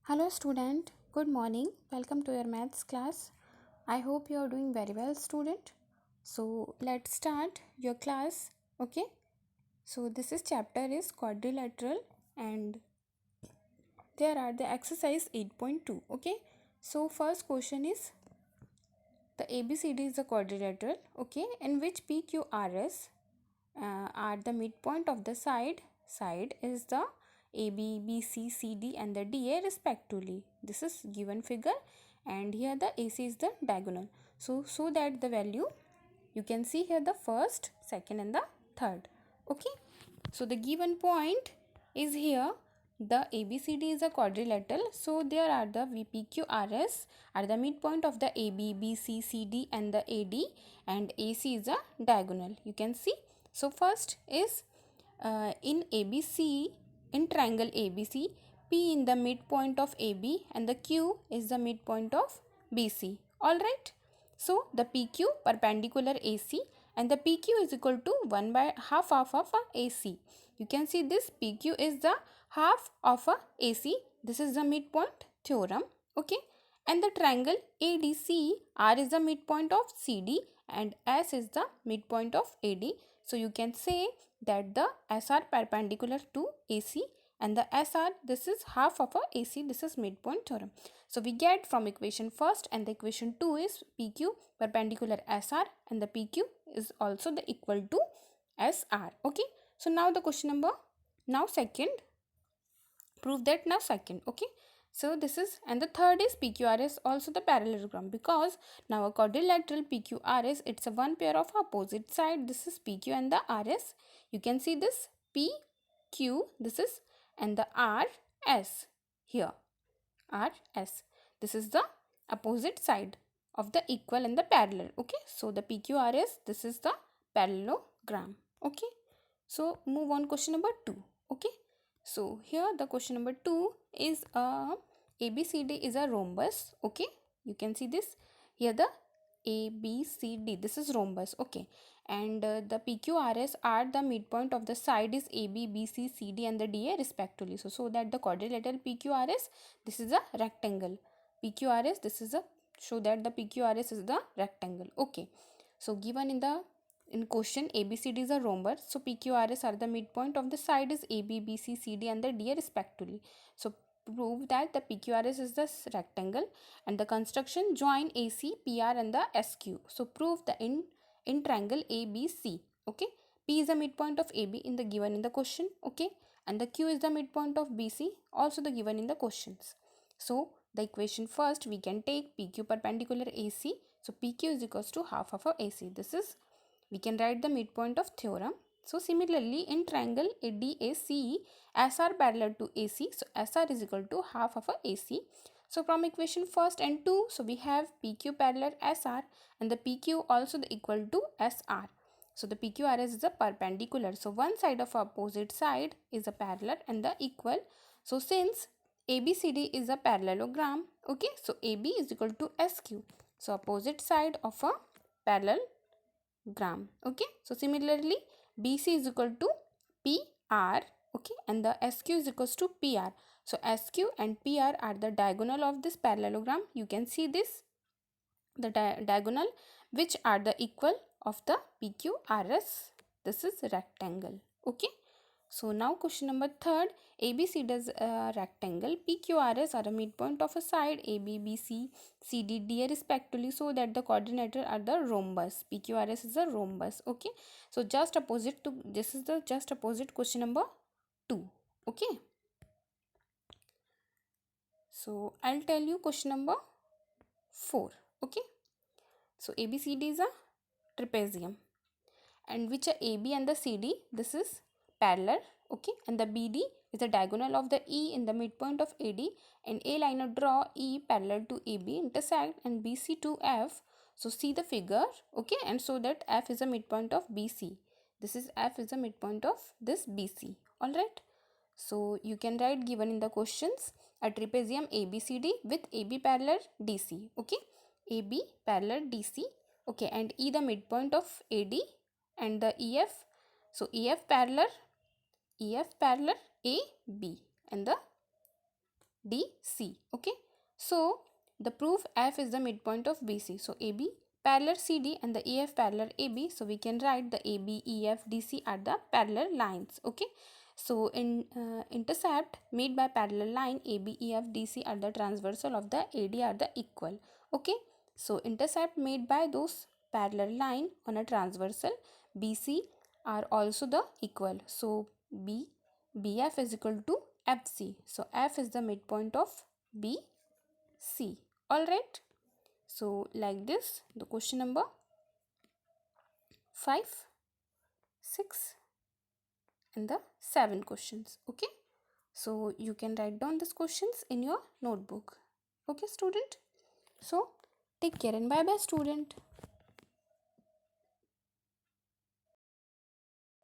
Hello student, good morning. Welcome to your maths class. I hope you are doing very well student. So let's start your class. Okay. So this is chapter is quadrilateral and there are the exercise 8.2. Okay. So first question is the ABCD is a quadrilateral. Okay. In which PQRS are the midpoint of the side is the AB, BC, CD and the DA respectively. This is given figure and here the AC is the diagonal. So that the value you can see here the first, second and the third. Okay. So the given point is here the ABCD is a quadrilateral. So there are the VPQRS are the midpoint of the AB, BC, CD and the AD and AC is a diagonal. You can see. So first is in ABC, in triangle ABC, P in the midpoint of AB and the Q is the midpoint of BC. Alright. So the PQ perpendicular AC and the PQ is equal to 1 by half of AC. You can see this PQ is the half of a AC. This is the midpoint theorem. Okay. And the triangle ADC, R is the midpoint of CD and S is the midpoint of AD. So you can say that the SR perpendicular to AC and the SR, this is half of a AC, this is midpoint theorem. So we get from equation first and the equation 2 is PQ perpendicular SR and the PQ is also the equal to SR. Okay. So now the question number, now second, prove that now second. Okay. So this is, and the third is PQRS also the parallelogram, because now a quadrilateral PQRS, it's a one pair of opposite side. This is PQ and the RS. You can see this PQ, this is, and the RS here. RS. This is the opposite side of the equal and the parallel. Okay. So the PQRS, this is the parallelogram. Okay. So move on question number 2. Okay. So here the question number 2 is ABCD is a rhombus. Okay. You can see this here the ABCD, this is rhombus. Okay. And the PQRS are the midpoint of the side is AB, BC, CD and the DA respectively. So that the quadrilateral PQRS, this is a rectangle. PQRS, this is a, show that the PQRS is the rectangle. Okay. So given in question ABCD is a rhombus. So PQRS are the midpoint of the side is AB, BC, CD and the DA respectively. So prove that the PQRS is the rectangle and the construction join AC, PR and the SQ. So prove the in triangle ABC. Okay. P is the midpoint of AB in the given in the question. Okay. And the Q is the midpoint of BC, also the given in the questions. So the equation first we can take PQ perpendicular AC. So PQ is equals to half of our AC. This is, we can write the midpoint of theorem. So similarly in triangle ADACE, SR parallel to AC. So SR is equal to half of a AC. So from equation first and 2, so we have PQ parallel SR and the PQ also the equal to SR. So the PQRS is a perpendicular. So one side of opposite side is a parallel and the equal. So since ABCD is a parallelogram, okay, so AB is equal to SQ. So opposite side of a parallelogram. Okay. So similarly BC is equal to PR. Okay. And the SQ is equals to PR. So SQ and PR are the diagonal of this parallelogram. You can see this, the diagonal which are the equal of the PQRS. This is rectangle. Okay. So now question number third, ABC does a rectangle, PQRS are a midpoint of a side AB, BC, CD, DA respectively, so that the coordinator are the rhombus. PQRS is a rhombus. Okay. So just opposite to, this is the just opposite question number 2. Okay. So I'll tell you question number 4. Okay. So ABCD is a trapezium and which are AB and the CD, this is parallel. Okay. And the BD is the diagonal of the E in the midpoint of AD and A line of draw E parallel to AB intersect and BC to F. So see the figure. Okay. And so that F is a midpoint of BC. This is F is the midpoint of this BC. Alright. So you can write given in the questions a trapezium ABCD with AB parallel DC. Okay. AB parallel DC. Okay. And E the midpoint of AD and the EF. So EF parallel AB and the DC. Okay, so the proof F is the midpoint of BC. So AB parallel CD and the EF parallel AB. So we can write the AB, EF, DC are the parallel lines. Okay, so in intercept made by parallel line AB, EF, DC are the transversal of the AD are the equal. Okay, so intercept made by those parallel line on a transversal BC are also the equal. So BF is equal to FC. So F is the midpoint of BC. Alright. So like this, the question number 5, 6 and the 7 questions. Okay. So you can write down these questions in your notebook. Okay, student. So take care and bye bye, student.